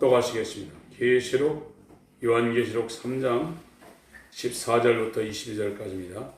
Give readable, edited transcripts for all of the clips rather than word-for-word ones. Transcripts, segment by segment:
독독하시겠습니다. 계시록 요한계시록 3장 14절부터 22절까지입니다.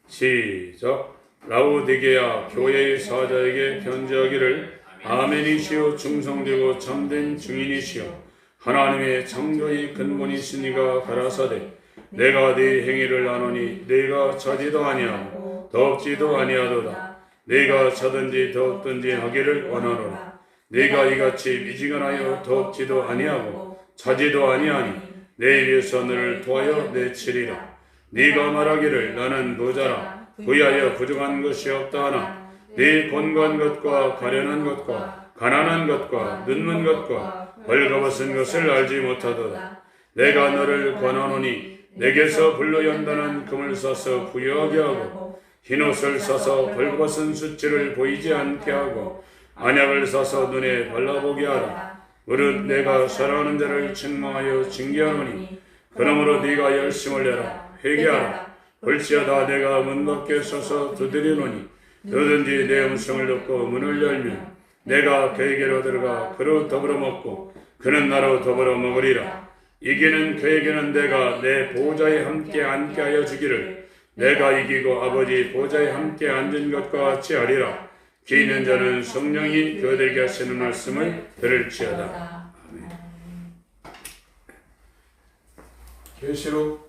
시작. 라오디게아 교회의 사자에게 편지하기를 아멘이시오 충성되고 참된 증인이시오 하나님의 창조의 근본이시니가 가라사대 내가 네 행위를 아노니 네가 자지도 아니하고 덥지도 아니하도다. 네가 자든지 덥든지 하기를 원하노라. 네가 이같이 미지근하여 덥지도 아니하고 자지도 아니하니 내 위에서 너를 도하여 내치리라. 네가 말하기를 나는 부자라 그리하여 부족한 것이 없다 하나 네 권고한 것과 가련한 것과 가난한 것과 늙는 것과 벌거벗은 것을 알지 못하도다. 내가 너를 권하노니 내게서 불로 연다는 금을 사서 부유하게 하고 흰옷을 사서 벌거벗은 수치를 보이지 않게 하고 안약을 사서 눈에 발라보게 하라. 무릇 내가 사랑하는 자를 책망하여 징계하노니 그러므로 네가 열심을 내라. 회개하라. 볼지어다 내가 문 밖에 서서 두드리노니 누구든지 내 음성을 듣고 문을 열면 내가 그에게로 들어가 그로 더불어 먹고 그는 나로 더불어 먹으리라. 이기는 그에게는 내가 내 보좌에 함께 앉게 하여 주기를 내가 이기고 아버지 보좌에 함께 앉은 것과 같이 하리라. 귀 있는 자는 성령이 그들에게 하시는 말씀을 들을지어다. 아멘. 계시록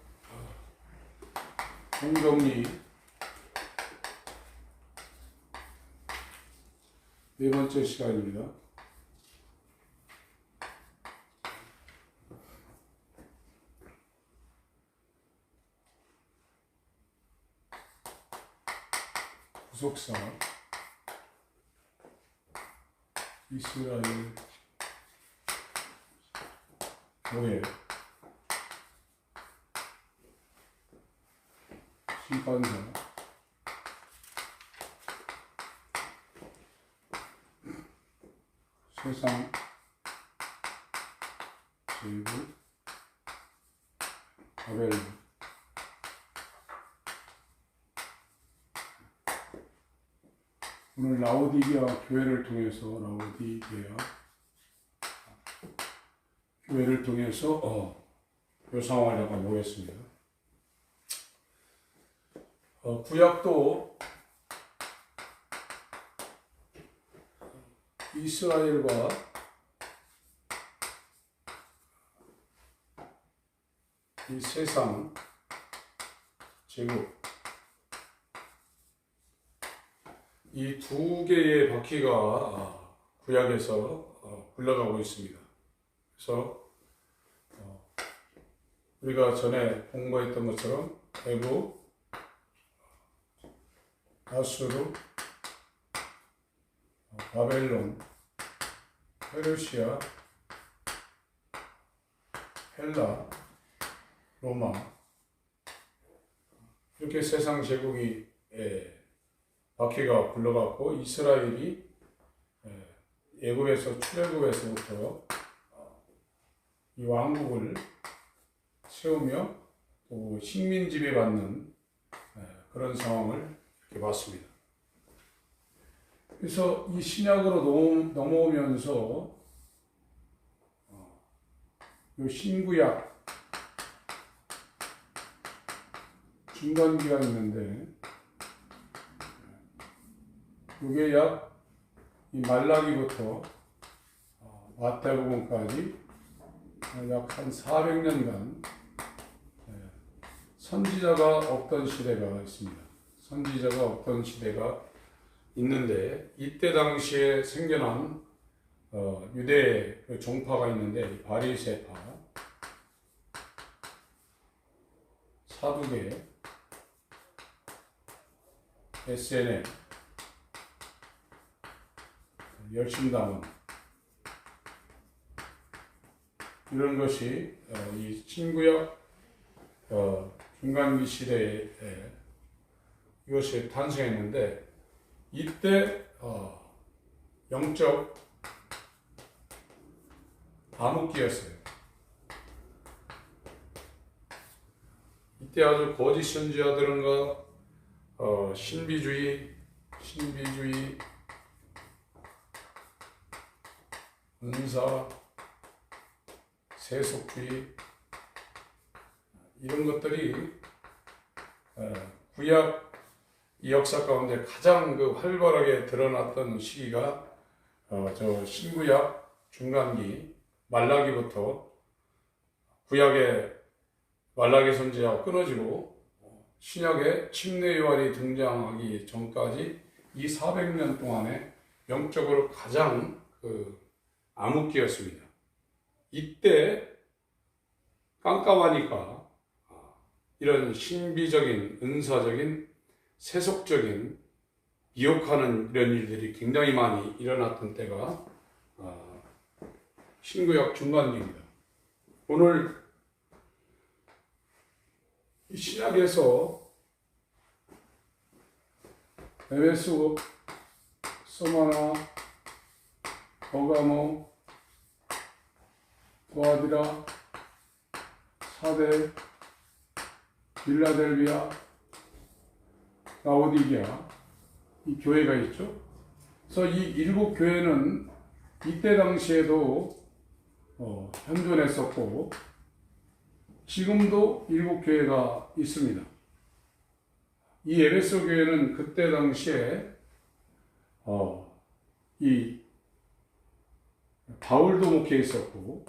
총정리 네 번째 시간입니다. 구속사 이스라엘 교회 심판자 세상 제국 바벨론 오늘 라오디게아 교회를 통해서 묘사를 약간 보겠습니다. 구약도 이스라엘과 이 세상 제국 이 두 개의 바퀴가 구약에서 굴러가고 있습니다. 그래서 우리가 전에 공부했던 것처럼 애굽, 아수르, 바벨론, 페르시아, 헬라, 로마 이렇게 세상 제국이 바퀴가 굴러갔고 이스라엘이 애굽에서 출애굽에서부터 이 왕국을 세우며 또 식민 지배받는 그런 상황을 이렇게 봤습니다. 그래서 이 신약으로 넘어오면서 이 신구약 중간 기간이 있는데 이게 약 이 말라기부터 마태복음까지 약 한 400년간 선지자가 없던 시대가 있습니다. 선지자가 없던 시대가 있는데 이때 당시에 생겨난 유대 종파가 있는데 바리새파, 사두개, SNL, 열심당원 이런 것이 이 신구약 중간기 시대에 이것이 탄생했는데 이때 영적 암흑기였어요. 이때 아주 거짓 선지자들과 신비주의 은사, 세속주의 이런 것들이 구약 이 역사 가운데 가장 활발하게 드러났던 시기가 저 신구약 중간기 말라기부터 구약의 말라기 선지자가 끊어지고 신약의 침례 요한이 등장하기 전까지 이 400년 동안에 영적으로 가장 암흑기였습니다. 이때 깜깜하니까 이런 신비적인, 은사적인, 세속적인, 미혹하는 이런 일들이 굉장히 많이 일어났던 때가 신구약 중간기입니다. 오늘 이 신약에서 에베소, 스무나, 버가모, 두아디라, 사데, 빌라델비아, 라오디게아 이 교회가 있죠. 그래서 이 7교회는 이때 당시에도 현존했었고 지금도 7교회가 있습니다. 이 에베소 교회는 그때 당시에 이 바울도 목회했었고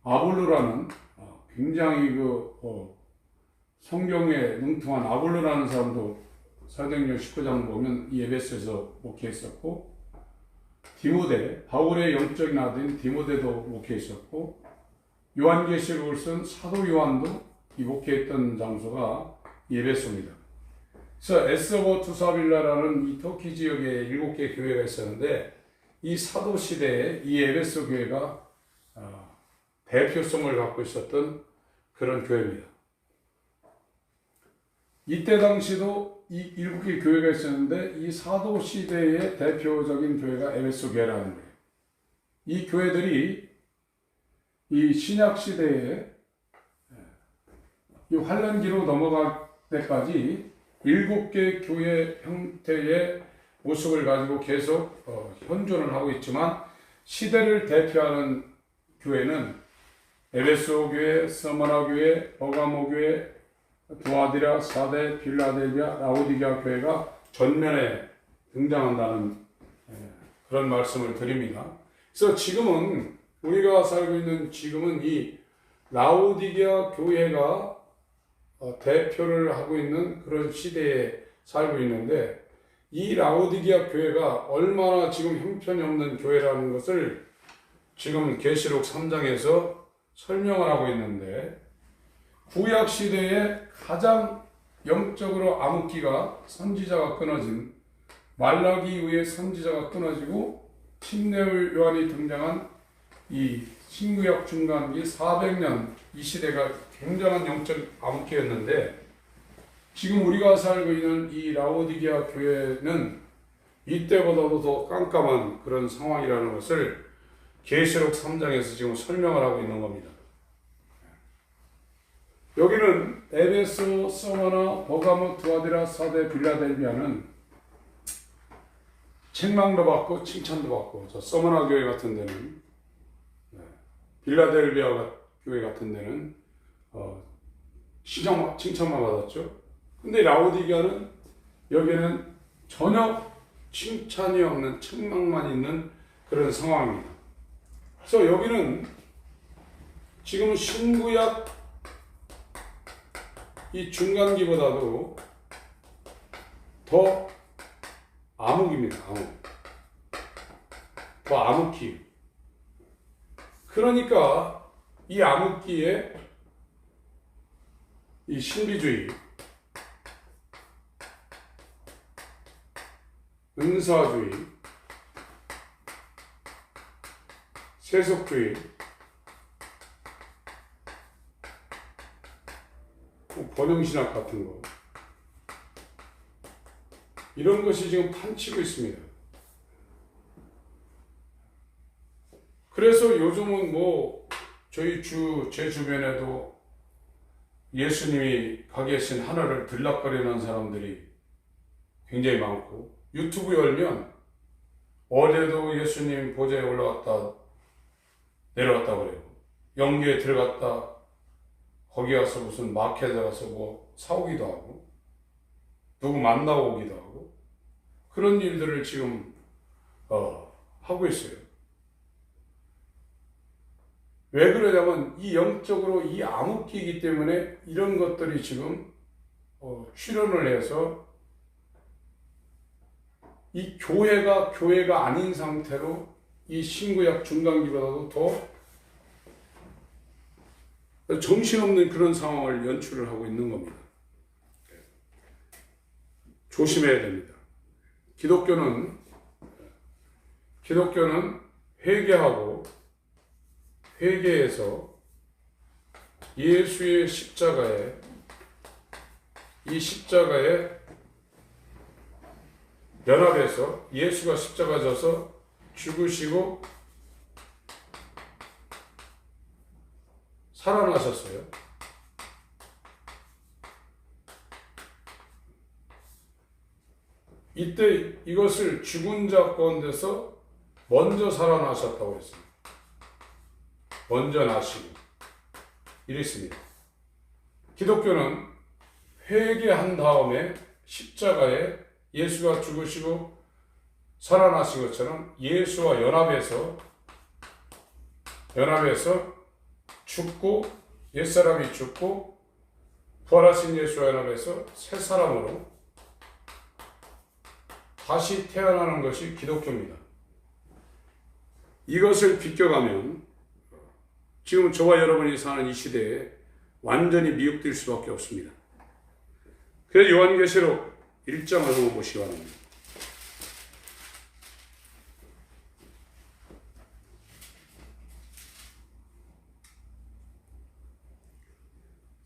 아볼로라는 굉장히 성경에 능통한 아볼로라는 사람도 사도행전 19장 보면 이 에베소에서 목회했었고 디모데, 바울의 영적인 아들인 디모데도 목회했었고 요한계시록을 쓴 사도 요한도 이 목회했던 장소가 이 에베소입니다. 그래서 에스버 투사빌라라는 이 터키 지역에 7개 교회가 있었는데 이 사도 시대에 이 에베소 교회가 대표성을 갖고 있었던 그런 교회입니다. 이때 당시도 이 7개 교회가 있었는데 이 사도 시대의 대표적인 교회가 에베소 교회라는 거예요. 이 교회들이 이 신약 시대에 이 환란기로 넘어갈 때까지 7개 교회 형태의 모습을 가지고 계속 현존을 하고 있지만 시대를 대표하는 교회는 에베소 교회, 스무나 교회, 버가모 교회, 두아디라, 사데, 빌라델비아, 라오디게아 교회가 전면에 등장한다는 그런 말씀을 드립니다. 그래서 지금은 우리가 살고 있는 지금은 이 라오디게아 교회가 대표를 하고 있는 그런 시대에 살고 있는데 이 라오디게아 교회가 얼마나 지금 형편이 없는 교회라는 것을 지금 계시록 3장에서 설명을 하고 있는데 구약 시대에 가장 영적으로 암흑기가 선지자가 끊어진 말라기 이후에 선지자가 끊어지고 침례 요한이 등장한 이 신구약 중간기 400년 이 시대가 굉장한 영적 암흑기였는데 지금 우리가 살고 있는 이 라오디게아 교회는 이때보다도 더 깜깜한 그런 상황이라는 것을 계시록 3장에서 지금 설명을 하고 있는 겁니다. 여기는 에베소, 스무나, 버가모, 두아디라, 사데, 빌라델비아는 책망도 받고 칭찬도 받고 저 스무나 교회 같은 데는 빌라델비아 교회 같은 데는 칭찬만 받았죠. 근데 라오디게아는 여기는 전혀 칭찬이 없는 책망만 있는 그런 상황입니다. 그래서 여기는 지금 신구약 이 중간기보다도 더 암흑입니다. 더 암흑기. 그러니까 이 암흑기에 이 신비주의, 은사주의, 세속주의, 번영신학 같은 거 이런 것이 지금 판치고 있습니다. 그래서 요즘은 제 주변에도 예수님이 가 계신 하늘을 들락거리는 사람들이 굉장히 많고 유튜브 열면 어제도 예수님 보좌에 올라갔다 내려왔다 그래요. 영계에 들어갔다 거기 가서 무슨 마켓에 가서 뭐 사오기도 하고 누구 만나오기도 하고 그런 일들을 지금 하고 있어요. 왜 그러냐면 이 영적으로 이 암흑기이기 때문에 이런 것들이 지금 출현을 해서 이 교회가 아닌 상태로 이 신구약 중간기보다도 더 정신없는 그런 상황을 연출을 하고 있는 겁니다. 조심해야 됩니다. 기독교는 회개해서 예수의 십자가에 연합해서 예수가 십자가 져서 죽으시고 살아나셨어요. 이때 이것을 죽은 자 가운데서 먼저 살아나셨다고 했습니다. 먼저 나시고 이랬습니다. 기독교는 회개한 다음에 십자가에 예수가 죽으시고 살아나신 것처럼 예수와 연합해서 죽고 옛사람이 죽고 부활하신 예수와 연합해서 새 사람으로 다시 태어나는 것이 기독교입니다. 이것을 비껴가면 지금 저와 여러분이 사는 이 시대에 완전히 미혹될 수밖에 없습니다. 그래서 요한계시록 1장을 한번 보시기 바랍니다.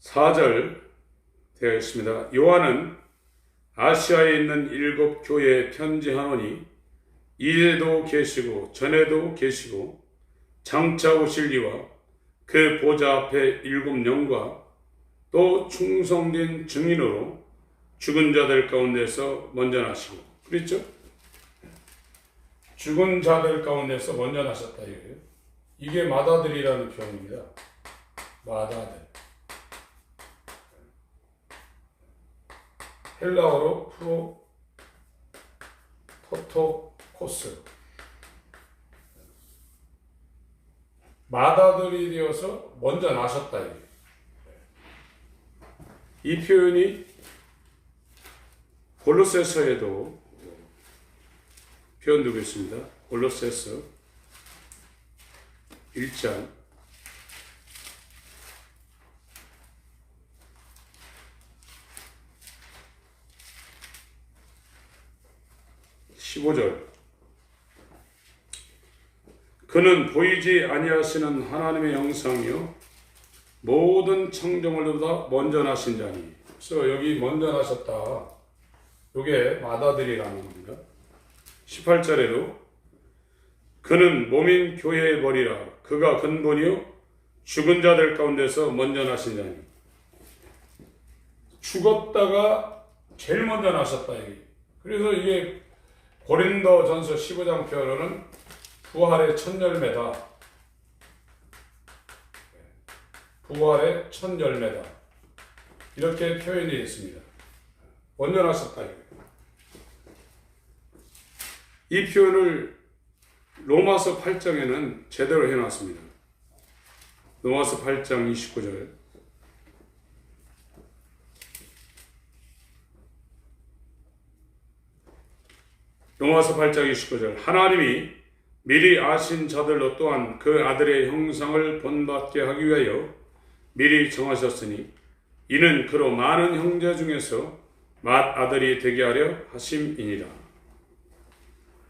4절 되어 있습니다. 요한은 아시아에 있는 7 교회에 편지하노니 이제도 계시고 전에도 계시고 장차 오실 이와 그 보좌 앞에 7 영과 또 충성된 증인으로 죽은 자들 가운데서 먼저 나시고 그랬죠? 죽은 자들 가운데서 먼저 나셨다 이거예요. 이게 마다들이라는 표현입니다. 마다들. 헬라어로 토토코스. 마다들이 되어서 먼저 나셨다 이거예요. 이 표현이 골로새서에도 표현되고 있습니다. 골로새서 1장 15절 그는 보이지 아니하시는 하나님의 형상이요 모든 창조물보다 먼저 나신 자니. 그래서 여기 먼저 나셨다. 이게 마다들이라는 겁니다. 18절에도 그는 몸인 교회의 머리라 그가 근본이요 죽은 자들 가운데서 먼저 나신 자니. 죽었다가 제일 먼저 나셨다. 그래서 이게 고린도전서 15장 표현으로는 부활의 첫 열매다. 부활의 첫 열매다. 이렇게 표현이 됐습니다. 먼저 나셨다. 이 표현을 로마서 8장에는 제대로 해놨습니다. 로마서 8장 29절 로마서 8장 29절 하나님이 미리 아신 자들로 또한 그 아들의 형상을 본받게 하기 위하여 미리 정하셨으니 이는 그로 많은 형제 중에서 맏아들이 되게 하려 하심이니라.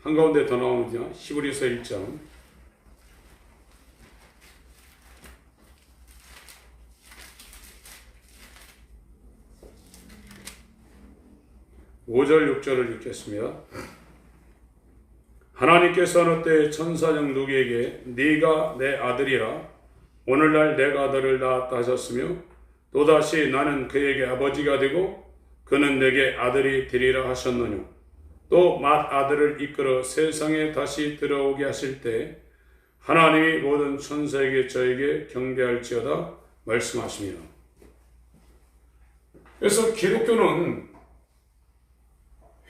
한가운데 더 나옵니다. 히브리서 1장 5절 6절을 읽겠습니다. 하나님께서 어느 때 천사장 누구에게 네가 내 아들이라 오늘날 내가 아들을 낳았다 하셨으며 또다시 나는 그에게 아버지가 되고 그는 내게 아들이 되리라 하셨느뇨. 또 맏아들을 이끌어 세상에 다시 들어오게 하실 때 하나님이 모든 천사에게 저에게 경배할지어다 말씀하십니다. 그래서 기독교는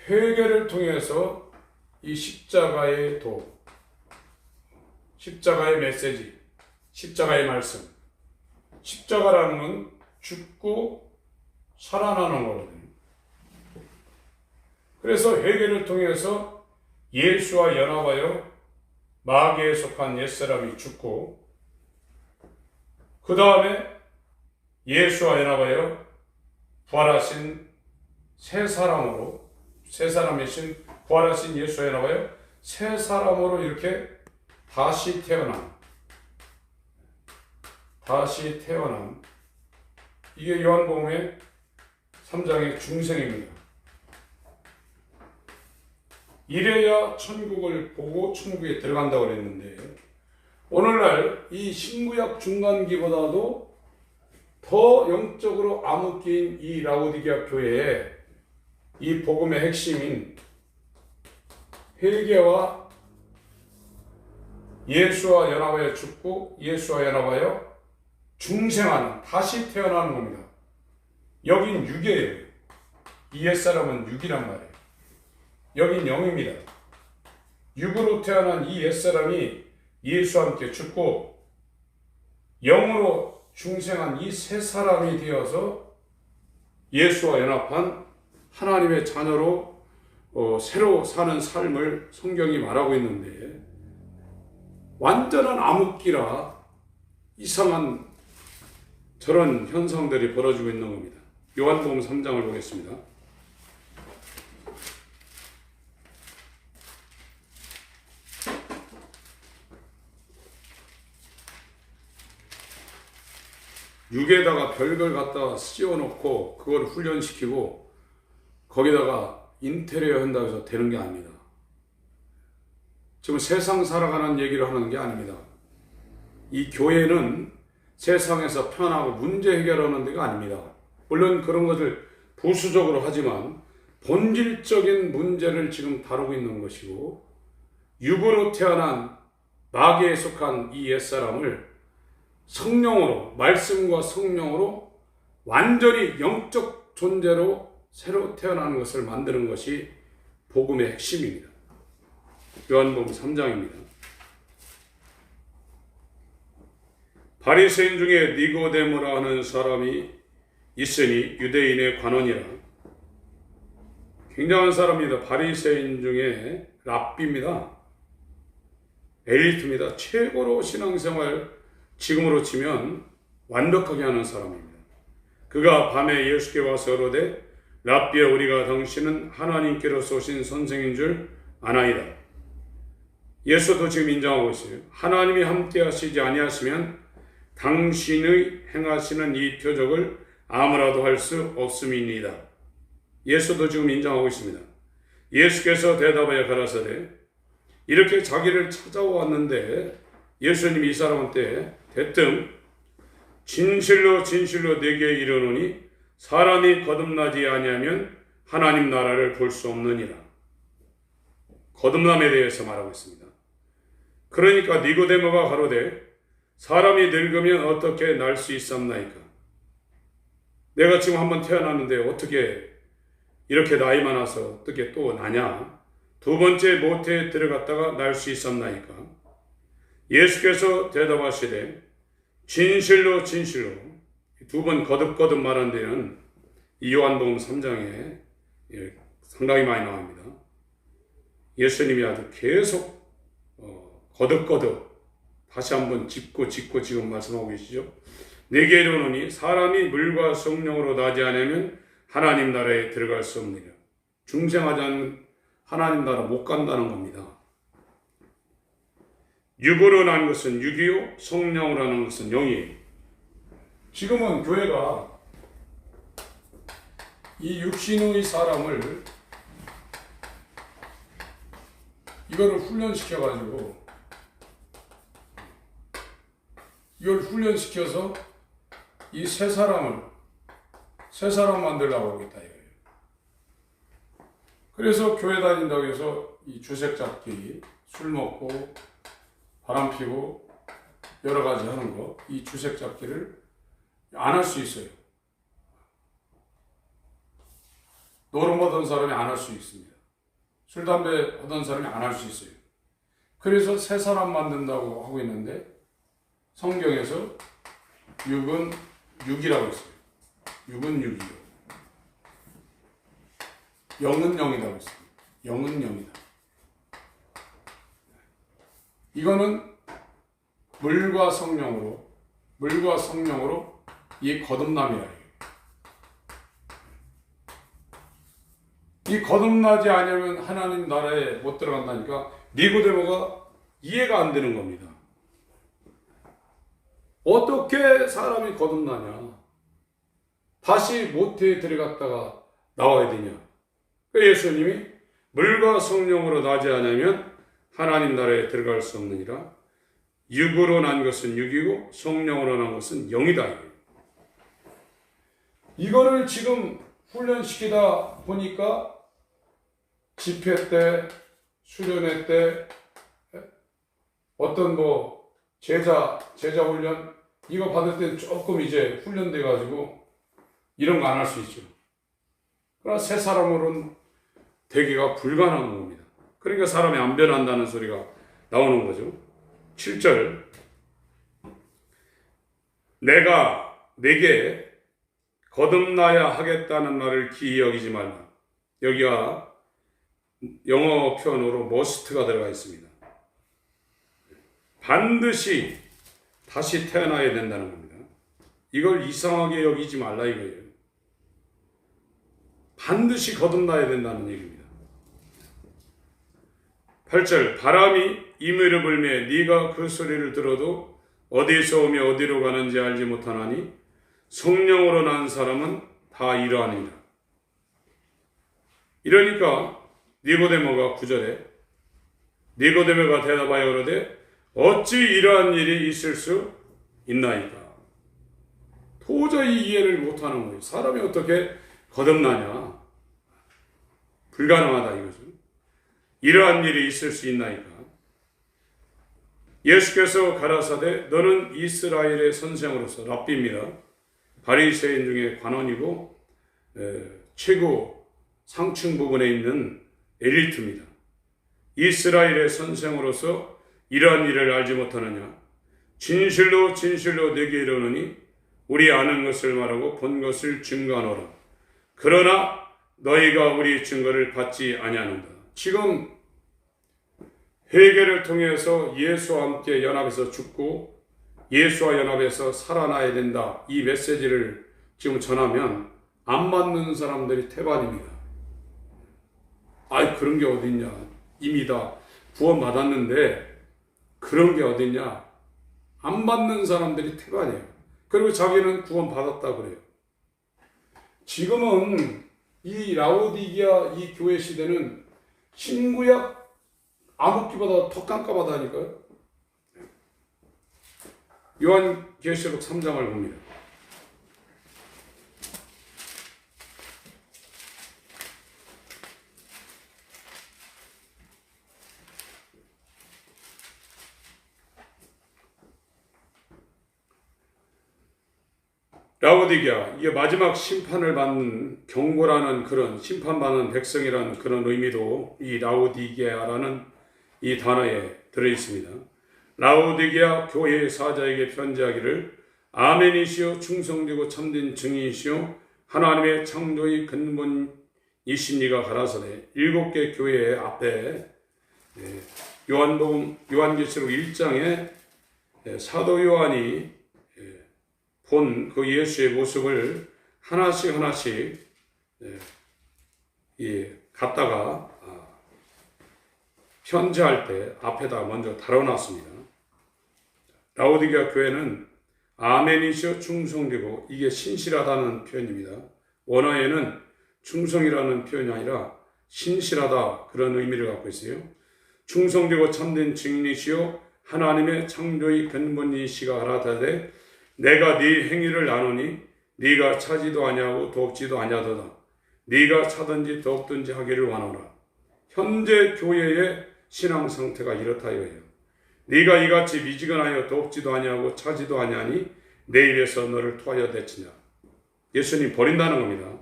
회개를 통해서 이 십자가의 도, 십자가의 메시지, 십자가의 말씀, 십자가라는 건 죽고 살아나는 거거든요. 그래서 회개를 통해서 예수와 연합하여 마귀에 속한 옛사람이 죽고 그 다음에 예수와 연합하여 부활하신 새 사람이신 부활하신 예수와 연합하여 새 사람으로 이렇게 다시 태어난 이게 요한복음의 3장의 중생입니다. 이래야 천국을 보고 천국에 들어간다고 그랬는데 오늘날 이 신구약 중간기보다도 더 영적으로 암흑기인 이 라오디게아 교회에 이 복음의 핵심인 회개와 예수와 연합하여 죽고 예수와 연합하여 중생하는, 다시 태어나는 겁니다. 여긴 육이에요. 이 옛사람은 육이란 말이에요. 여긴 영입니다. 육으로 태어난 이 옛사람이 예수와 함께 죽고 영으로 중생한 이 새 사람이 되어서 예수와 연합한 하나님의 자녀로 새로 사는 삶을 성경이 말하고 있는데 완전한 암흑기라 이상한 저런 현상들이 벌어지고 있는 겁니다. 요한복음 3장을 보겠습니다. 육에다가 별걸 갖다가 씌워놓고 그걸 훈련시키고 거기다가 인테리어 한다고 해서 되는 게 아닙니다. 지금 세상 살아가는 얘기를 하는 게 아닙니다. 이 교회는 세상에서 편하고 문제 해결하는 데가 아닙니다. 물론 그런 것을 부수적으로 하지만 본질적인 문제를 지금 다루고 있는 것이고 육으로 태어난 마귀에 속한 이 옛사람을 성령으로, 말씀과 성령으로 완전히 영적 존재로 새로 태어나는 것을 만드는 것이 복음의 핵심입니다. 요한복음 3장입니다. 바리새인 중에 니고데모라 하는 사람이 있으니 유대인의 관원이라. 굉장한 사람입니다. 바리새인 중에 랍비입니다. 엘리트입니다. 최고로 신앙생활 지금으로 치면 완벽하게 하는 사람입니다. 그가 밤에 예수께 와서 이르되 랍비여 우리가 당신은 하나님께로서 오신 선생인 줄 아나이다. 예수도 지금 인정하고 있어요. 하나님이 함께 하시지 아니하시면 당신의 행하시는 이 표적을 아무라도 할 수 없음이니이다. 예수도 지금 인정하고 있습니다. 예수께서 대답하여 가라사대 이렇게 자기를 찾아왔는데 예수님이 이 사람한테 대뜸 진실로 진실로 네게 이르노니 사람이 거듭나지 아니하면 하나님 나라를 볼 수 없느니라. 거듭남에 대해서 말하고 있습니다. 그러니까 니고데모가 가로되 사람이 늙으면 어떻게 날 수 있었나이까. 내가 지금 한번 태어났는데 어떻게 이렇게 나이 많아서 어떻게 또 나냐. 두 번째 모태에 들어갔다가 날 수 있었나이까. 예수께서 대답하시되 진실로 진실로 두 번 거듭거듭 말한 데는 이 요한복음 3장에 상당히 많이 나옵니다. 예수님이 아주 계속 거듭거듭 다시 한번 짚고 지금 말씀하고 계시죠. 내게 이르노니 사람이 물과 성령으로 나지 않으면 하나님 나라에 들어갈 수 없느니라. 중생하지 않으면 하나님 나라 못 간다는 겁니다. 육으로 난 것은 육이요 성령으로 난 것은 영이에요. 지금은 교회가 이 육신의 사람을 이거를 훈련시켜가지고 이걸 훈련시켜서 이 새 사람 만들려고 하고 있다 이거예요. 그래서 교회 다닌다고 해서 이 주색 잡기, 술 먹고 바람 피고 여러 가지 하는 거, 이 주색 잡기를 안 할 수 있어요. 노름 하던 사람이 안 할 수 있습니다. 술, 담배 하던 사람이 안 할 수 있어요. 그래서 새 사람 만든다고 하고 있는데 성경에서 육은 육이라고 했어요. 육은 육이요. 영은 영이라고 했어요. 영은 영이다. 이거는 물과 성령으로 이 거듭남이라 해요. 이 거듭나지 않으면 하나님 나라에 못 들어간다니까 니고데모가 이해가 안 되는 겁니다. 어떻게 사람이 거듭나냐? 다시 모태에 들어갔다가 나와야 되냐? 예수님이 물과 성령으로 나지 않으면 하나님 나라에 들어갈 수 없느니라. 육으로 난 것은 육이고 성령으로 난 것은 영이다. 이거를 지금 훈련시키다 보니까 집회 때, 수련회 때, 어떤 제자 훈련, 이거 받을 때 조금 이제 훈련돼 가지고 이런 거 안 할 수 있죠. 그러나 새 사람으로는 되기가 불가능한 겁니다. 그러니까 사람이 안 변한다는 소리가 나오는 거죠. 7절. 내가 내게 거듭나야 하겠다는 말을 기이 여기지 말라. 여기가 영어 표현으로 must가 들어가 있습니다. 반드시 다시 태어나야 된다는 겁니다. 이걸 이상하게 여기지 말라 이거예요. 반드시 거듭나야 된다는 얘기입니다. 8절. 바람이 이무를 불매 네가 그 소리를 들어도 어디서 오며 어디로 가는지 알지 못하나니 성령으로 난 사람은 다 이러하니라. 이러니까 니고데모가 9절에 니고데모가 대답하여 그러되 어찌 이러한 일이 있을 수 있나이까. 도저히 이해를 못하는 거예요. 사람이 어떻게 거듭나냐. 불가능하다 이거죠. 이러한 일이 있을 수 있나이까. 예수께서 가라사대 너는 이스라엘의 선생으로서 랍비입니다. 바리새인 중에 관원이고 최고 상층 부분에 있는 엘리트입니다. 이스라엘의 선생으로서 이러한 일을 알지 못하느냐. 진실로 진실로 내게 이르노니 우리 아는 것을 말하고 본 것을 증거하노라. 그러나 너희가 우리 증거를 받지 아니하는다. 지금 회개를 통해서 예수와 함께 연합해서 죽고 예수와 연합해서 살아나야 된다. 이 메시지를 지금 전하면 안 맞는 사람들이 태반입니다. 아이 그런 게 어딨냐. 이미 다 구원받았는데 그런 게 어딨냐. 안 받는 사람들이 태반이에요. 그리고 자기는 구원받았다 그래요. 지금은 이 라오디게아 이 교회 시대는 신구약 암흑기보다 더 깜깜하다니까요. 요한계시록 3장을 봅니다. 라오디게아, 이게 마지막 심판을 받는 경고라는 그런 심판받는 백성이라는 그런 의미도 이 라오디게아라는 이 단어에 들어있습니다. 라오디게아 교회의 사자에게 편지하기를 아멘이시오 충성되고 참된 증인이시오 하나님의 창조의 근본이십니까 가라사대 7개 교회 앞에 요한계시록 1장에 사도 요한이 본 그 예수의 모습을 하나씩 갖다가 편지할 때 앞에다 먼저 달아놨습니다. 라오디게아 교회는 아멘이시오 충성되고 이게 신실하다는 표현입니다. 원어에는 충성이라는 표현이 아니라 신실하다 그런 의미를 갖고 있어요. 충성되고 참된 증인이시오 하나님의 창조의 근본이시가 가라사대 내가 네 행위를 아노니 네가 차지도 아니하고 돕지도 아니하도다. 네가 차든지 덥든지 하기를 원하노라. 현재 교회의 신앙 상태가 이렇다 이거예요. 네가 이같이 미지근하여 덥지도 아니하고 차지도 아니하니 내 입에서 너를 토하여 대치냐. 예수님 버린다는 겁니다.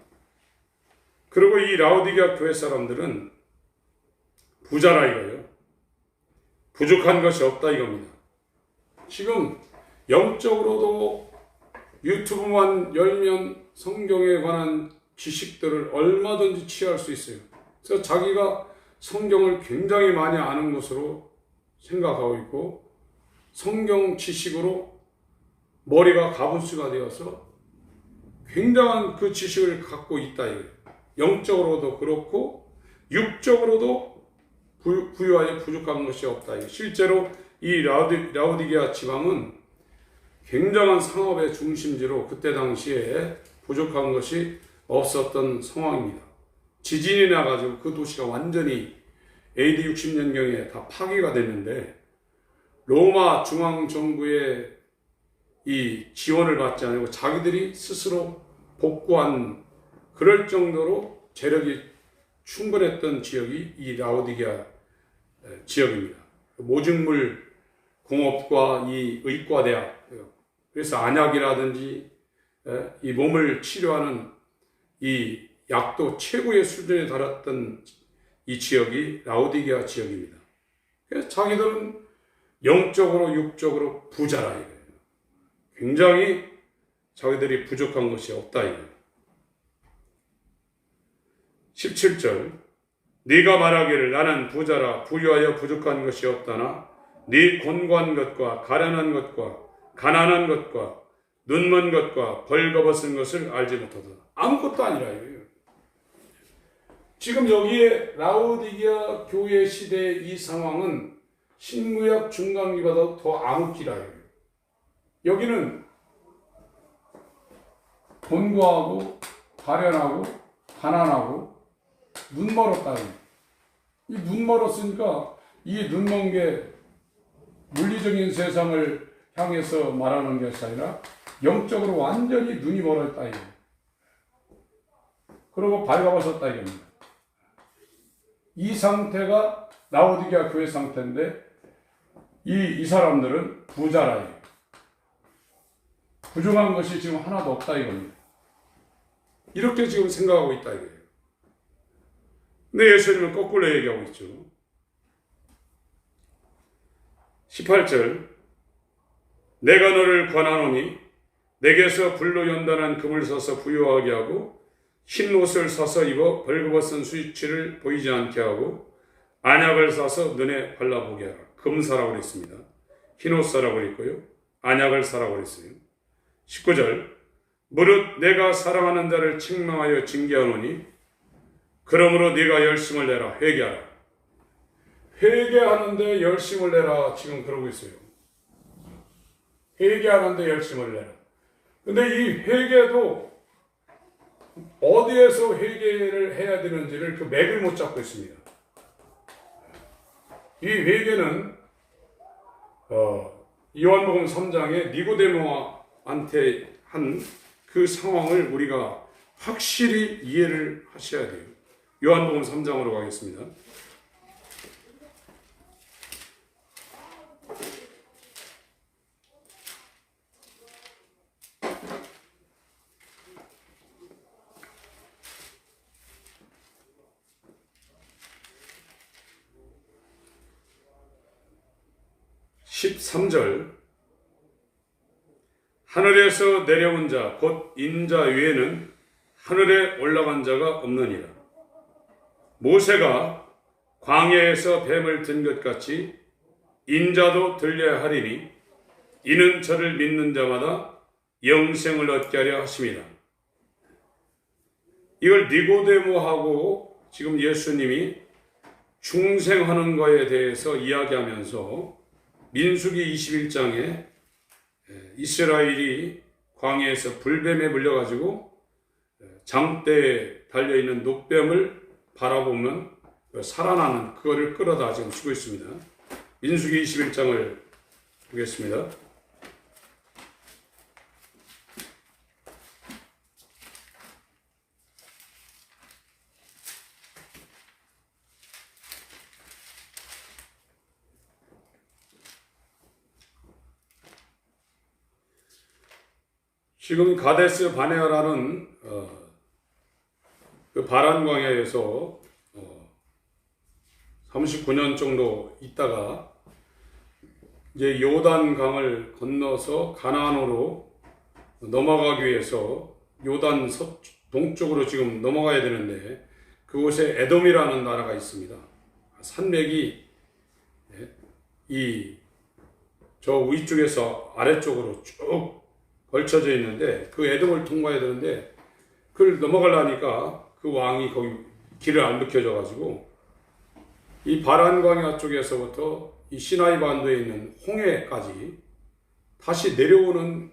그리고 이 라오디게아 교회 사람들은 부자라 이거예요. 부족한 것이 없다 이겁니다. 지금 영적으로도 유튜브만 열면 성경에 관한 지식들을 얼마든지 취할 수 있어요. 그래서 자기가 성경을 굉장히 많이 아는 것으로 생각하고 있고 성경 지식으로 머리가 가분수가 되어서 굉장한 그 지식을 갖고 있다 이거예요. 영적으로도 그렇고 육적으로도 부유하여 부족한 것이 없다 이거예요. 실제로 이 라오디게아 지방은 굉장한 상업의 중심지로 그때 당시에 부족한 것이 없었던 상황입니다. 지진이 나가지고 그 도시가 완전히 AD 60년경에 다 파괴가 됐는데 로마 중앙정부의 이 지원을 받지 않고 자기들이 스스로 복구한 그럴 정도로 재력이 충분했던 지역이 이 라오디게아 지역입니다. 모직물 공업과 이 의과대학, 그래서 안약이라든지 이 몸을 치료하는 이 약도 최고의 수준에 달했던 이 지역이 라오디게아 지역입니다. 그래서 자기들은 영적으로 육적으로 부자라 이거예요. 굉장히 자기들이 부족한 것이 없다 이거예요. 17절 네가 말하기를 나는 부자라 부유하여 부족한 것이 없다나 네 곤고한 것과 가련한 것과 가난한 것과 눈먼 것과 벌거벗은 것을 알지 못하다. 아무것도 아니라 이거예요. 지금 여기에 라오디게아 교회 시대의 이 상황은 신구약 중간기보다 더 암흑기라 이거예요. 여기는 곤고하고 가련하고 가난하고 눈멀었다. 이 눈멀었으니까 이 눈먼 게 물리적인 세상을 향해서 말하는 것이 아니라 영적으로 완전히 눈이 멀었다 이거예요. 그리고 발가벗었다 이겁니다. 이 상태가 라오디게아 교회 상태인데 이 사람들은 부자라 이거예요. 부족한 것이 지금 하나도 없다 이겁니다. 이렇게 지금 생각하고 있다 이거예요. 근데 예수님은 거꾸로 얘기하고 있죠. 18절 내가 너를 권하노니 내게서 불로 연단한 금을 사서 부유하게 하고 흰 옷을 사서 입어 벌거벗은 수치를 보이지 않게 하고 안약을 사서 눈에 발라보게 하라. 금 사라고 그랬습니다. 흰 옷 사라고 그랬고요. 안약을 사라고 그랬어요. 19절 무릇 내가 사랑하는 자를 책망하여 징계하노니 그러므로 네가 열심을 내라. 회개하라. 회개하는데 열심을 내라. 지금 그러고 있어요. 회개하는데 열심을 내라. 근데 이 회개도 어디에서 회개를 해야 되는지를 그 맥을 못 잡고 있습니다. 이 회개는 요한복음 3장에 니고데모한테 한 그 상황을 우리가 확실히 이해를 하셔야 돼요. 요한복음 3장으로 가겠습니다. (13절) 하늘에서 내려온 자 곧 인자 외에는 하늘에 올라간 자가 없느니라. 모세가 광야에서 뱀을 든 것 같이 인자도 들려야 하리니 이는 저를 믿는 자마다 영생을 얻게 하려 하심이라. 이걸 니고데모하고 지금 예수님이 중생하는 거에 대해서 이야기하면서 민수기 21장에 이스라엘이 광야에서 불뱀에 물려가지고 장대에 달려있는 녹뱀을 바라보면 살아나는 그거를 끌어다 지금 주고 있습니다. 민수기 21장을 보겠습니다. 지금 가데스 바네아라는 그 바란 광야에서 39년 정도 있다가 이제 요단 강을 건너서 가나안으로 넘어가기 위해서 요단 동쪽으로 지금 넘어가야 되는데, 그곳에 에돔이라는 나라가 있습니다. 산맥이 저 위쪽에서 아래쪽으로 쭉 걸쳐져 있는데, 그 에돔을 통과해야 되는데, 그걸 넘어가려니까 그 왕이 거기 길을 안 비켜줘 가지고 이 바란 광야 쪽에서부터 이 시나이 반도에 있는 홍해까지 다시 내려오는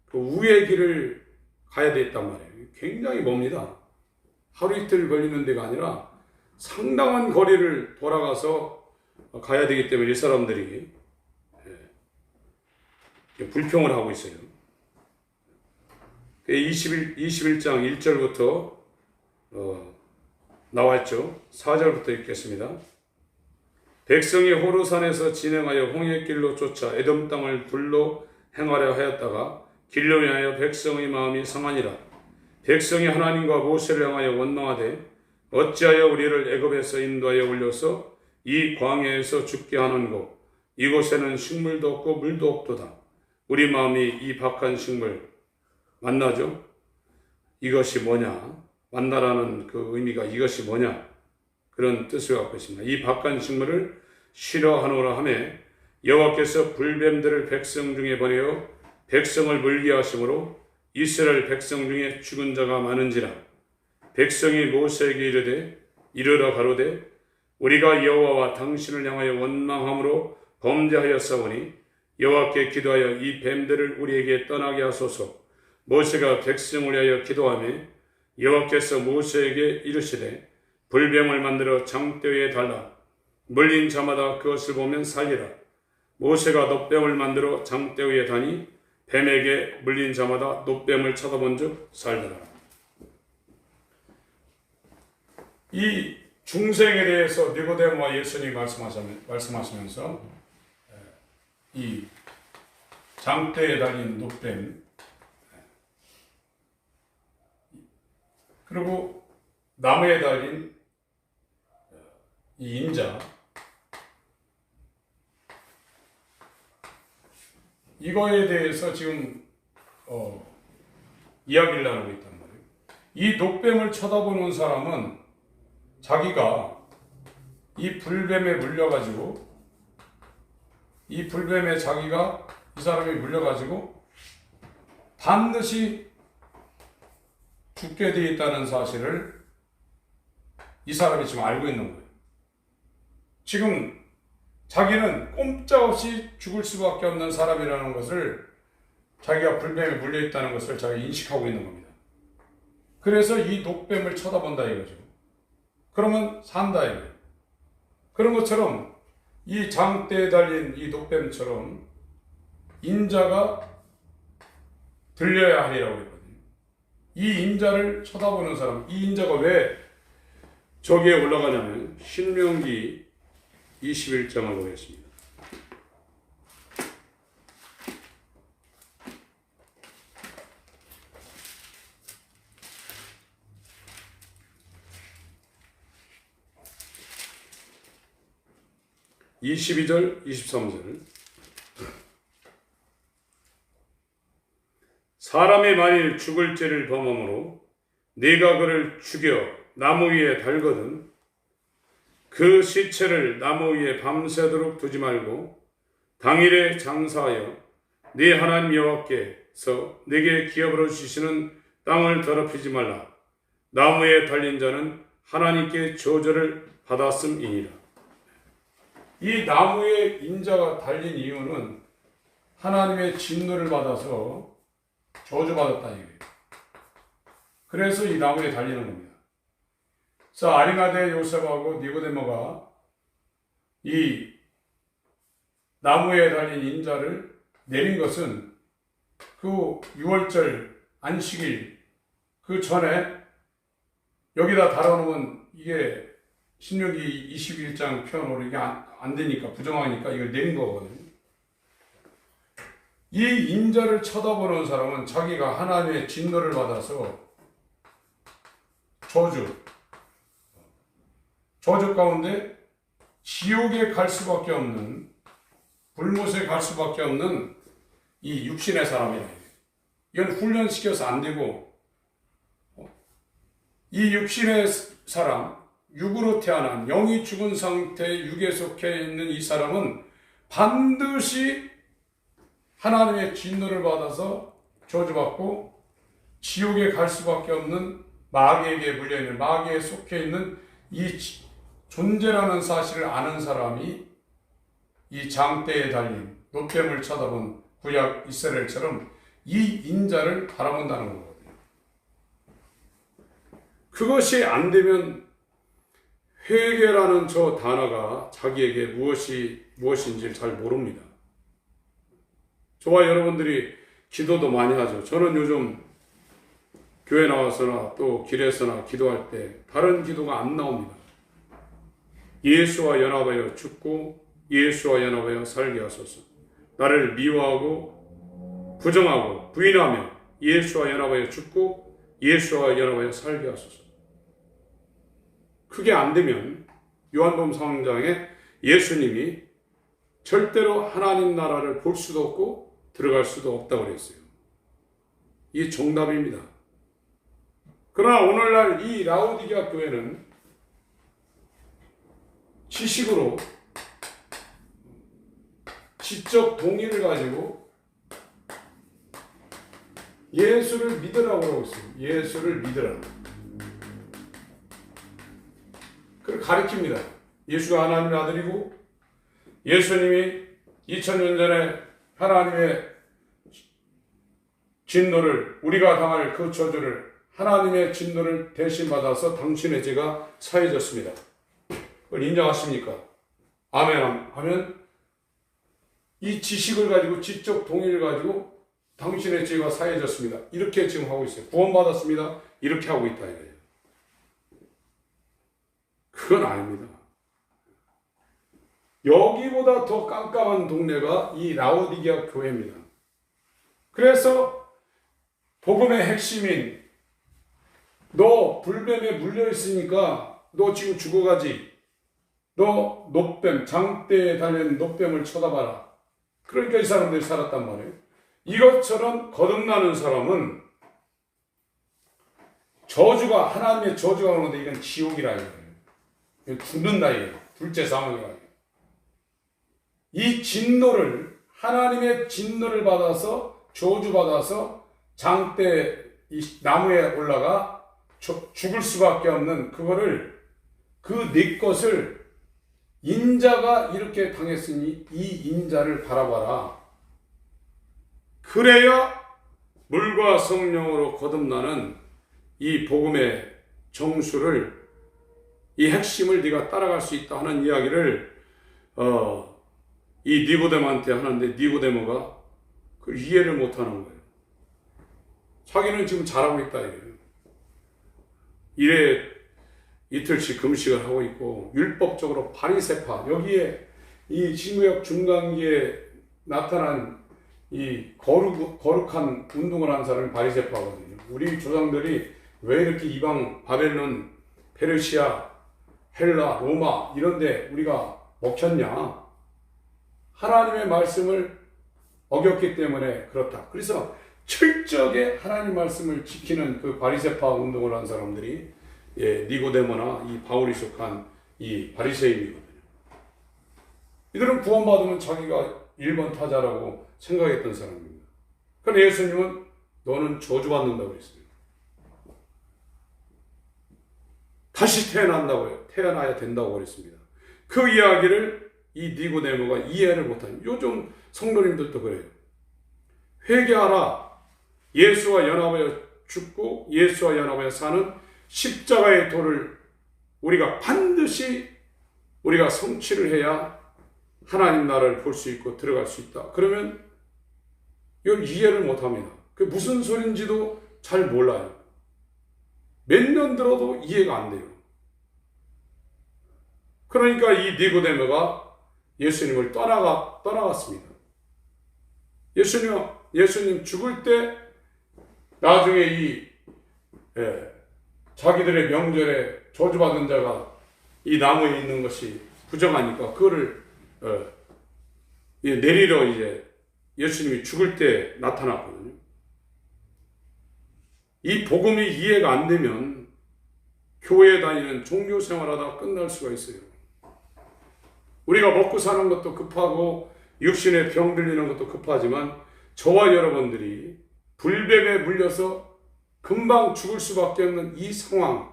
그 우회 길을 가야 됐단 말이에요. 굉장히 멉니다. 하루 이틀 걸리는 데가 아니라 상당한 거리를 돌아가서 가야 되기 때문에 이 사람들이 불평을 하고 있어요. 21장 1절부터 나왔죠. 4절부터 읽겠습니다. 백성이 호르산에서 진행하여 홍해길로 쫓아 에돔 땅을 둘러 행하려 하였다가 길로 인하여 백성의 마음이 상하니라. 백성이 하나님과 모세를 향하여 원망하되 어찌하여 우리를 애굽에서 인도하여 올려서 이 광야에서 죽게 하는고, 이곳에는 식물도 없고 물도 없도다. 우리 마음이 이 박한 식물 만나죠? 이것이 뭐냐? 만나라는 그 의미가 이것이 뭐냐? 그런 뜻을 갖고 있습니다. 이 박한 식물을 싫어하노라 하며 여호와께서 불뱀들을 백성 중에 보내어 백성을 물게 하심으로 이스라엘 백성 중에 죽은 자가 많은지라. 백성이 모세에게 이르러 가로되 우리가 여호와와 당신을 향하여 원망함으로 범죄하였사오니 여호와께 기도하여 이 뱀들을 우리에게 떠나게 하소서. 모세가 백성을 위하여 기도하며 여호와께서 모세에게 이르시되 불뱀을 만들어 장대 위에 달라 물린 자마다 그것을 보면 살리라. 모세가 놋뱀을 만들어 장대 위에 다니 뱀에게 물린 자마다 놋뱀을 쳐다본 즉 살더라. 이 중생에 대해서 니고데모와 예수님이 말씀하시면서 이 장대에 달린 놋뱀, 그리고 나무에 달린 이 인자, 이거에 대해서 지금 이야기를 나누고 있단 말이에요. 이 놋뱀을 쳐다보는 사람은 자기가 이 불뱀에 물려가지고 이 불뱀에 자기가 이 사람이 물려가지고 반드시 죽게 되어 있다는 사실을 이 사람이 지금 알고 있는 거예요. 지금 자기는 꼼짝없이 죽을 수밖에 없는 사람이라는 것을, 자기가 불뱀에 물려 있다는 것을 자기가 인식하고 있는 겁니다. 그래서 이 놋뱀을 쳐다본다 이거죠. 그러면 산다 이거예요. 그런 것처럼 이 장대에 달린 이 놋뱀처럼 인자가 들려야 하리라고 했거든요. 이 인자를 쳐다보는 사람, 이 인자가 왜 저기에 올라가냐면 신명기 21장을 보겠습니다. (22절) (23절) 사람이 만일 죽을 죄를 범함으로 네가 그를 죽여 나무 위에 달거든 그 시체를 나무 위에 밤새도록 두지 말고 당일에 장사하여 네 하나님 여호와께서 네게 기업으로 주시는 땅을 더럽히지 말라. 나무에 달린 자는 하나님께 저주를 받았음이니라. 이 나무에 인자가 달린 이유는 하나님의 진노를 받아서 저주받았다 이거예요. 그래서 이 나무에 달리는 겁니다. 그래서 아리마대 요셉하고 니고데모가 이 나무에 달린 인자를 내린 것은 그 6월절 안식일 그 전에 여기다 달아놓으면 이게 신명기 21장 표현으로 이게 안 되니까, 부정하니까 이걸 내린 거거든요. 이 인자를 쳐다보는 사람은 자기가 하나님의 진노를 받아서 저주 가운데 지옥에 갈 수밖에 없는, 불못에 갈 수밖에 없는 이 육신의 사람이다. 이건 훈련시켜서 안 되고, 이 육신의 사람, 육으로 태어난 영이 죽은 상태에 육에 속해 있는 이 사람은 반드시 하나님의 진노를 받아서 저주받고 지옥에 갈 수밖에 없는 마귀에게 물려있는, 마귀에 속해 있는 이 존재라는 사실을 아는 사람이 이 장대에 달린 노뱀을 쳐다본 구약 이스라엘처럼 이 인자를 바라본다는 거거든요. 그것이 안 되면 회개라는 저 단어가 자기에게 무엇인지 잘 모릅니다. 저와 여러분들이 기도도 많이 하죠. 저는 요즘 교회 나와서나 또 길에서나 기도할 때 다른 기도가 안 나옵니다. 예수와 연합하여 죽고 예수와 연합하여 살게 하소서. 나를 미워하고 부정하고 부인하며 예수와 연합하여 죽고 예수와 연합하여 살게 하소서. 그게 안 되면 요한복음 3장에 예수님이 절대로 하나님 나라를 볼 수도 없고 들어갈 수도 없다고 그랬어요. 이게 정답입니다. 그러나 오늘날 이 라오디게아 교회는 지식으로 지적 동의를 가지고 예수를 믿으라고 하고 있어요. 예수를 믿으라. 그걸 가르칩니다. 예수가 하나님의 아들이고 예수님이 2000년 전에 하나님의 진노를, 우리가 당할 그 저주를, 하나님의 진노를 대신 받아서 당신의 죄가 사해졌습니다. 그걸 인정하십니까? 아멘 하면 이 지식을 가지고, 지적 동의를 가지고 당신의 죄가 사해졌습니다. 이렇게 지금 하고 있어요. 구원받았습니다. 이렇게 하고 있다 이거예요. 그건 아닙니다. 여기보다 더 깜깜한 동네가 이 라오디게아 교회입니다. 그래서 복음의 핵심인, 너 불뱀에 물려있으니까 너 지금 죽어가지, 너 노뱀, 장대에 달린 노뱀을 쳐다봐라. 그러니까 이 사람들이 살았단 말이에요. 이것처럼 거듭나는 사람은 저주가, 하나님의 저주가 오는데 이건 지옥이라 이거예요. 죽는다 이거예요. 둘째 상황이라 이거예요. 이 진노를, 하나님의 진노를 받아서, 저주받아서 장대 이 나무에 올라가 죽을 수밖에 없는 그거를, 그 네 것을 인자가 이렇게 당했으니 이 인자를 바라봐라. 그래야 물과 성령으로 거듭나는 이 복음의 정수를, 이 핵심을 네가 따라갈 수 있다 하는 이야기를 이 니고데모한테 하는데 니고데모가 그걸 이해를 못하는 거예요. 자기는 지금 잘하고 있다 이거예요. 이래 이틀씩 금식을 하고 있고 율법적으로 바리새파, 여기에 이 신구약 중간기에 나타난 이 거룩한 운동을 한 사람이 바리새파거든요. 우리 조상들이 왜 이렇게 이방 바벨론, 페르시아, 헬라, 로마 이런데 우리가 먹혔냐? 하나님의 말씀을 어겼기 때문에 그렇다. 그래서 철저하게 하나님 말씀을 지키는 그 바리새파 운동을 한 사람들이 니고데모나 이 바울이 속한 이 바리새인이거든요. 이들은 구원받으면 자기가 1번 타자라고 생각했던 사람입니다. 그런데 예수님은 너는 저주받는다고 그랬어요. 다시 태어난다고요. 태어나야 된다고 그랬습니다. 그 이야기를 이 니고데모가 이해를 못하는, 요즘 성도님들도 그래요. 회개하라. 예수와 연합하여 죽고 예수와 연합하여 사는 십자가의 도를 우리가 반드시 우리가 성취를 해야 하나님 나라를 볼 수 있고 들어갈 수 있다. 그러면 이걸 이해를 못합니다. 그게 무슨 소린지도 잘 몰라요. 몇 년 들어도 이해가 안 돼요. 그러니까 이 니고데모가 예수님을 떠나갔습니다. 예수님 죽을 때 나중에 자기들의 명절에 저주받은 자가 이 나무에 있는 것이 부정하니까 그거를 내리러 이제 예수님이 죽을 때 나타났거든요. 이 복음이 이해가 안 되면 교회 다니는 종교 생활하다 끝날 수가 있어요. 우리가 먹고 사는 것도 급하고 육신의 병 들리는 것도 급하지만 저와 여러분들이 불뱀에 물려서 금방 죽을 수밖에 없는 이 상황,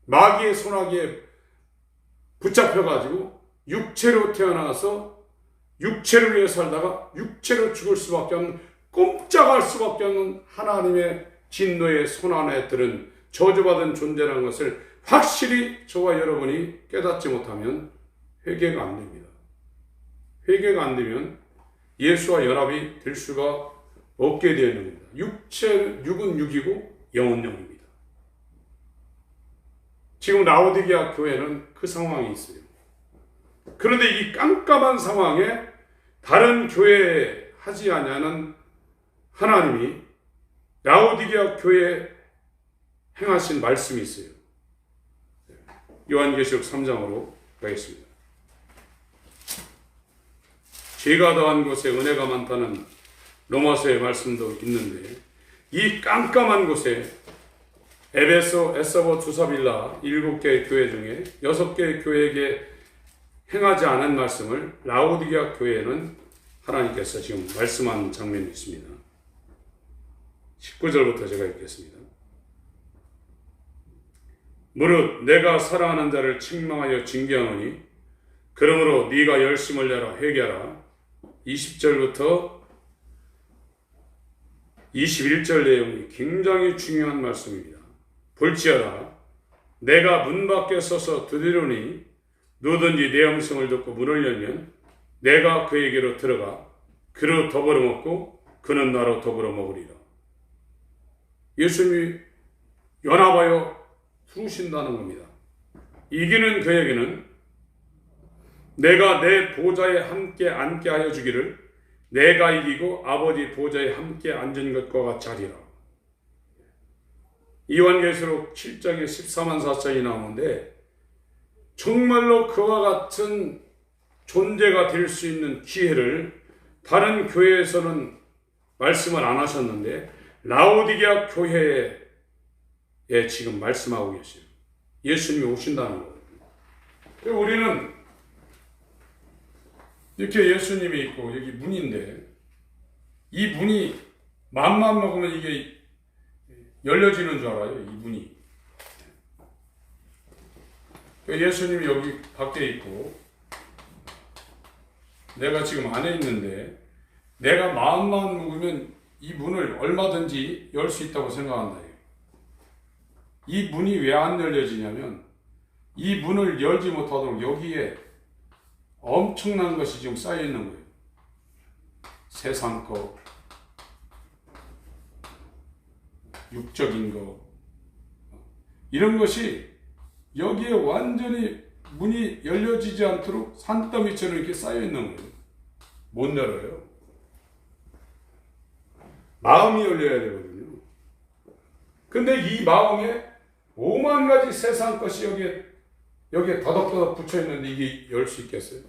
마귀의 손아귀에 붙잡혀가지고 육체로 태어나서 육체를 위해 살다가 육체로 죽을 수밖에 없는, 꼼짝할 수밖에 없는 하나님의 진노의 손안에 들은 저주받은 존재라는 것을 확실히 저와 여러분이 깨닫지 못하면 회개가 안 됩니다. 회개가 안 되면 예수와 연합이 될 수가 없게 되는 겁니다. 육은 육이고 영은 영입니다. 지금 라오디게아 교회는 그 상황이 있어요. 그런데 이 깜깜한 상황에 다른 교회에 하지 아니하는 하나님이 라오디게아 교회에 행하신 말씀이 있어요. 요한계시록 3장으로 가겠습니다. 죄가 더한 곳에 은혜가 많다는 로마서의 말씀도 있는데, 이 깜깜한 곳에 에베소, 에서버, 두사빌라 7개의 교회 중에 6개의 교회에게 행하지 않은 말씀을 라오디게아 교회에는 하나님께서 지금 말씀한 장면이 있습니다. 19절부터 제가 읽겠습니다. 무릇 내가 사랑하는 자를 책망하여 징계하노니 그러므로 네가 열심을 내라 회개하라. 20절부터 21절 내용이 굉장히 중요한 말씀입니다. 볼지어다 내가 문 밖에 서서 두드리노니 누구든지 내 음성을 듣고 문을 열면 내가 그에게로 들어가 그로 더불어 먹고 그는 나로 더불어 먹으리라. 예수님이 연합하여 부르신다는 겁니다. 이기는 그에게는 내가 내 보좌에 함께 앉게 하여 주기를 내가 이기고 아버지 보좌에 함께 앉은 것과 같이 하리라. 요한계시록 7장에 14만 4천이 나오는데 정말로 그와 같은 존재가 될 수 있는 기회를 다른 교회에서는 말씀을 안 하셨는데 라오디게아 교회에 지금 말씀하고 계세요. 예수님이 오신다는 거거든요. 우리는 이렇게 예수님이 있고 여기 문인데 이 문이 맘만 먹으면 이게 열려지는 줄 알아요. 이 문이. 예수님이 여기 밖에 있고 내가 지금 안에 있는데 내가 마음만 먹으면 이 문을 얼마든지 열 수 있다고 생각한다. 이 문이 왜 안 열려지냐면 이 문을 열지 못하도록 여기에 엄청난 것이 지금 쌓여 있는 거예요. 세상 거, 육적인 거, 이런 것이 여기에 완전히 문이 열려지지 않도록 산더미처럼 이렇게 쌓여 있는 거예요. 못 열어요. 마음이 열려야 되거든요. 근데 이 마음에 5만 가지 세상 것이 여기에 더덕더덕 붙여 있는데 이게 열 수 있겠어요?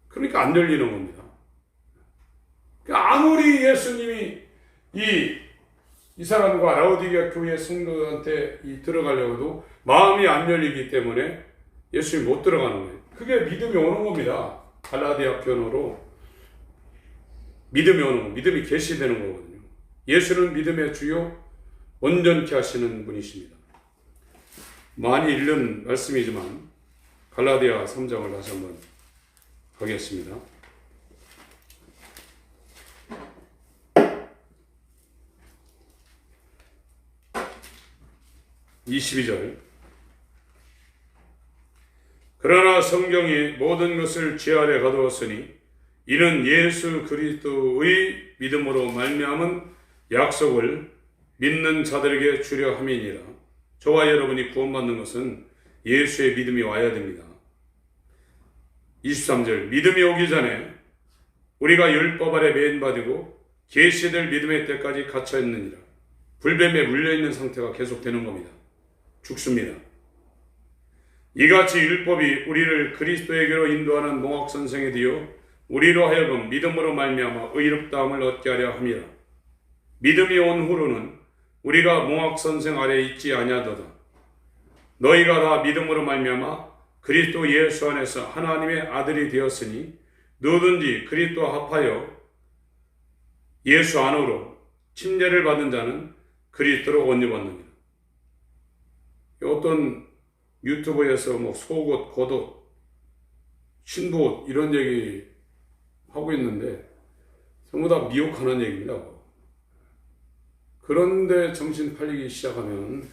그러니까 안 열리는 겁니다. 아무리 예수님이 이 사람과 라오디게아 교회 성도한테 들어가려고도 마음이 안 열리기 때문에 예수님이 못 들어가는 거예요. 그게 믿음이 오는 겁니다. 갈라디아 표현으로 믿음이 오는 거, 믿음이 계시되는 거거든요. 예수는 믿음의 주요 온전케 하시는 분이십니다. 많이 읽는 말씀이지만 갈라디아 3장을 다시 한번 가겠습니다. (22절) 그러나 성경이 모든 것을 죄 아래 가두었으니 이는 예수 그리스도의 믿음으로 말미암은 약속을 믿는 자들에게 주려 함이니라. 저와 여러분이 구원받는 것은 예수의 믿음이 와야 됩니다. 23절 믿음이 오기 전에 우리가 율법 아래 매인받고 계시될 믿음의 때까지 갇혀 있느니라. 불뱀에 물려있는 상태가 계속되는 겁니다. 죽습니다. 이같이 율법이 우리를 그리스도에게로 인도하는 몽학선생이 되어 우리로 하여금 믿음으로 말미암아 의롭다함을 얻게 하려 함이라. 믿음이 온 후로는 우리가 몽학선생 아래 있지 아니하도다. 너희가 다 믿음으로 말미암아 그리스도 예수 안에서 하나님의 아들이 되었으니 누구든지 그리스도와 합하여 예수 안으로 침례를 받은 자는 그리스도로 옷 입었느니라. 어떤 유튜브에서 속옷, 겉옷, 신부옷 이런 얘기 하고 있는데 전부 다 미혹하는 얘기입니다. 그런데 정신 팔리기 시작하면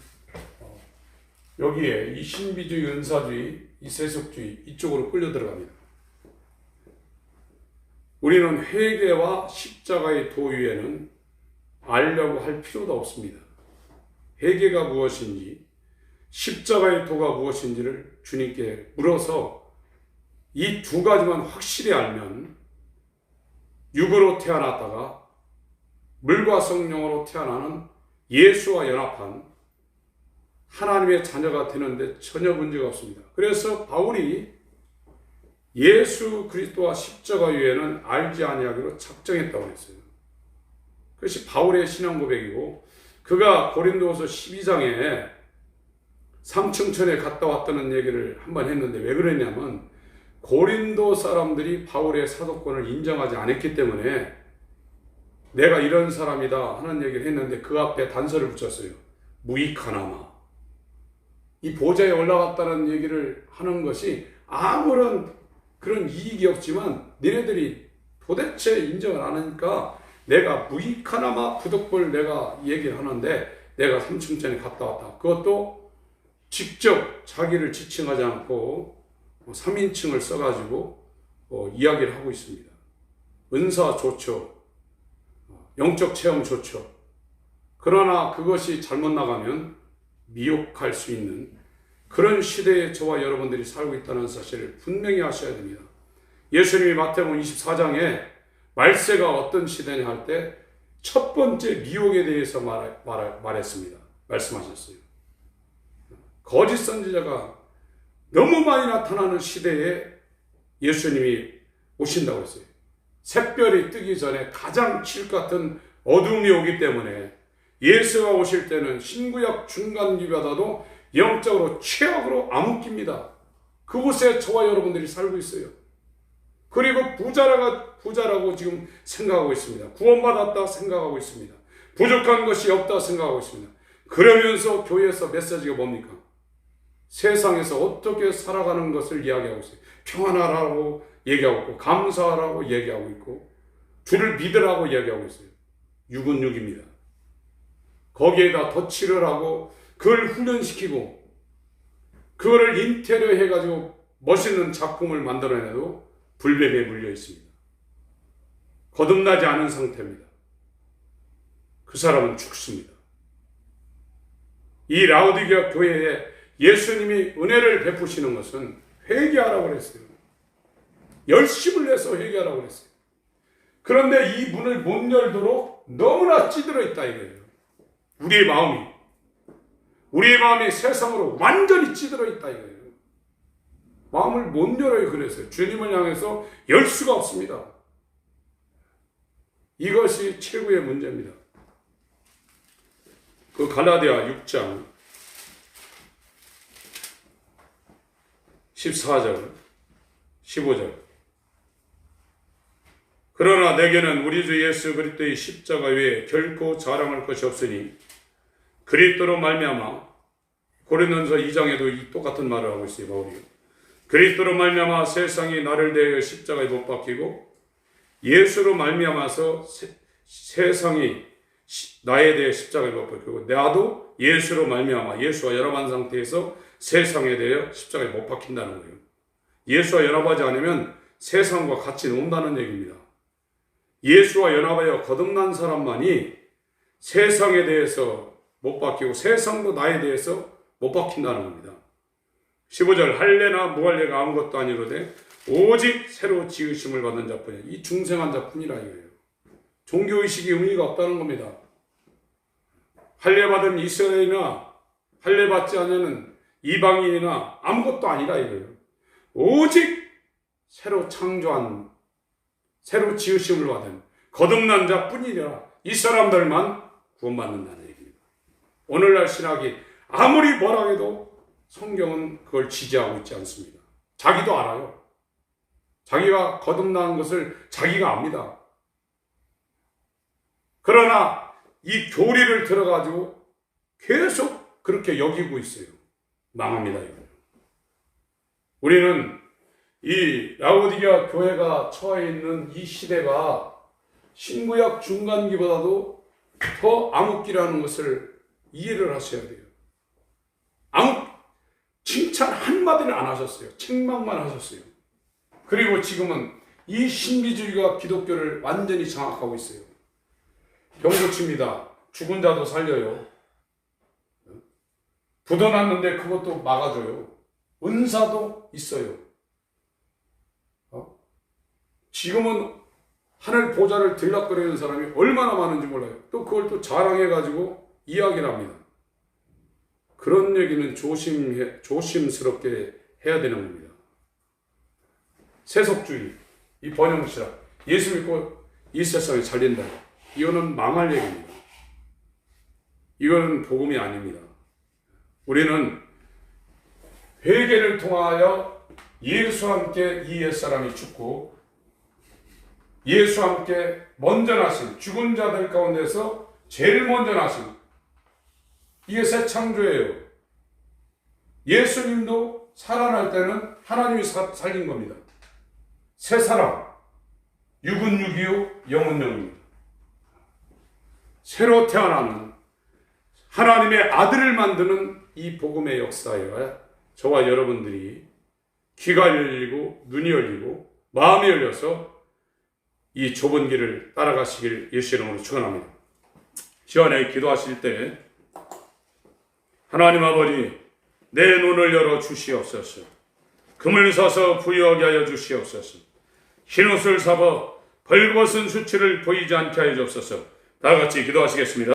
여기에 이 신비주의, 은사주의, 이 세속주의 이쪽으로 끌려 들어갑니다. 우리는 회개와 십자가의 도 위에는 알려고 할 필요도 없습니다. 회개가 무엇인지, 십자가의 도가 무엇인지를 주님께 물어서 이 두 가지만 확실히 알면 육으로 태어났다가 물과 성령으로 태어나는 예수와 연합한 하나님의 자녀가 되는데 전혀 문제가 없습니다. 그래서 바울이 예수 그리스도와 십자가 위에는 알지 아니하기로 작정했다고 했어요. 그것이 바울의 신앙 고백이고, 그가 고린도후서 12장에 삼층천에 갔다 왔다는 얘기를 한번 했는데 왜 그랬냐면 고린도 사람들이 바울의 사도권을 인정하지 않았기 때문에 내가 이런 사람이다 하는 얘기를 했는데 그 앞에 단서를 붙였어요. 무익하나마. 이 보좌에 올라갔다는 얘기를 하는 것이 아무런 그런 이익이 없지만 니네들이 도대체 인정을 안 하니까 내가 무익하나마 부득불 내가 얘기를 하는데 내가 삼층천에 갔다 왔다. 그것도 직접 자기를 지칭하지 않고 3인칭을 써가지고 이야기를 하고 있습니다. 은사 좋죠. 영적 체험 좋죠. 그러나 그것이 잘못 나가면 미혹할 수 있는 그런 시대에 저와 여러분들이 살고 있다는 사실을 분명히 아셔야 됩니다. 예수님이 마태복음 24장에 말세가 어떤 시대냐 할 때 첫 번째 미혹에 대해서 말했습니다. 말씀하셨어요. 거짓 선지자가 너무 많이 나타나는 시대에 예수님이 오신다고 했어요. 샛별이 뜨기 전에 가장 칠 같은 어둠이 오기 때문에 예수가 오실 때는 신구약 중간기보다도 영적으로 최악으로 암흑기입니다. 그곳에 저와 여러분들이 살고 있어요. 그리고 부자라고 지금 생각하고 있습니다. 구원받았다 생각하고 있습니다. 부족한 것이 없다 생각하고 있습니다. 그러면서 교회에서 메시지가 뭡니까? 세상에서 어떻게 살아가는 것을 이야기하고 있어요. 평안하라고 얘기하고 있고, 감사하라고 얘기하고 있고, 주를 믿으라고 얘기하고 있어요. 육은 육입니다. 거기에다 덧칠을 하고 그걸 훈련시키고 그거를 인테리어 해가지고 멋있는 작품을 만들어내도 불뱀에 물려 있습니다. 거듭나지 않은 상태입니다. 그 사람은 죽습니다. 이 라오디게아 교회에 예수님이 은혜를 베푸시는 것은 회개하라고 그랬어요. 열심을 내서 회개하라고 그랬어요. 그런데 이 문을 못 열도록 너무나 찌들어 있다 이거예요. 우리의 마음이 세상으로 완전히 찌들어 있다 이거예요. 마음을 못 열어요. 그래서 주님을 향해서 열 수가 없습니다. 이것이 최고의 문제입니다. 그 갈라디아 6장 14절 15절 그러나 내게는 우리 주 예수 그리스도의 십자가 외에 결코 자랑할 것이 없으니 그리스도로 말미암아, 고린도전서 2장에도 이 똑같은 말을 하고 있어요. 바울이. 그리스도로 말미암아 세상이 나를 대하여 십자가에 못 박히고 예수로 말미암아서 세상이 나에 대해 십자가에 못 박히고 나도 예수로 말미암아 예수와 연합한 상태에서 세상에 대해 십자가에 못 박힌다는 거예요. 예수와 연합하지 않으면 세상과 같이 논다는 얘기입니다. 예수와 연합하여 거듭난 사람만이 세상에 대해서 못 박히고 세상도 나에 대해서 못 박힌다는 겁니다. 15절 할례나 무할례가 아무것도 아니로되 오직 새로 지으심을 받는 자뿐이야. 이 중생한 자뿐이라 이거예요. 종교의식이 의미가 없다는 겁니다. 할례받은 이스라엘이나 할례받지 않는 이방인이나 아무것도 아니라 이거예요. 오직 새로 창조한, 새로 지으심을 받은 거듭난 자뿐이라 이 사람들만 구원받는다는 얘기입니다. 오늘날 신학이 아무리 뭐라 해도 성경은 그걸 지지하고 있지 않습니다. 자기도 알아요. 자기가 거듭난 것을 자기가 압니다. 그러나 이 교리를 들어가지고 계속 그렇게 여기고 있어요. 망합니다. 이거. 우리는 이 라오디게아 교회가 처해 있는 이 시대가 신구약 중간기보다도 더 암흑기라는 것을 이해를 하셔야 돼요. 칭찬 한마디는 안 하셨어요. 책망만 하셨어요. 그리고 지금은 이 신비주의가 기독교를 완전히 장악하고 있어요. 병 고칩니다. 죽은 자도 살려요. 부도났는데 그것도 막아줘요. 은사도 있어요. 지금은 하늘 보좌를 들락거리는 사람이 얼마나 많은지 몰라요. 또 그걸 또 자랑해가지고 이야기를 합니다. 그런 얘기는 조심스럽게 해야 되는 겁니다. 세속주의, 이 번영시라, 예수 믿고 이 세상에 살린다. 이거는 망할 얘기입니다. 이거는 복음이 아닙니다. 우리는 회개를 통하여 예수와 함께 이 옛사람이 죽고 예수와 함께 먼저 나신 죽은 자들 가운데서 제일 먼저 나신 이게 새 창조예요. 예수님도 살아날 때는 하나님이 살린 겁니다. 새 사람, 육은 육이요 영은 영입니다. 새로 태어나는 하나님의 아들을 만드는 이 복음의 역사에 저와 여러분들이 귀가 열리고 눈이 열리고 마음이 열려서 이 좁은 길을 따라가시길 예수 이름으로 축원합니다. 시간에 기도하실 때 하나님 아버지, 내 눈을 열어 주시옵소서. 금을 사서 부유하게 하여 주시옵소서. 흰옷을 사버 벌거벗은 수치를 보이지 않게 하여 주옵소서. 다 같이 기도하시겠습니다.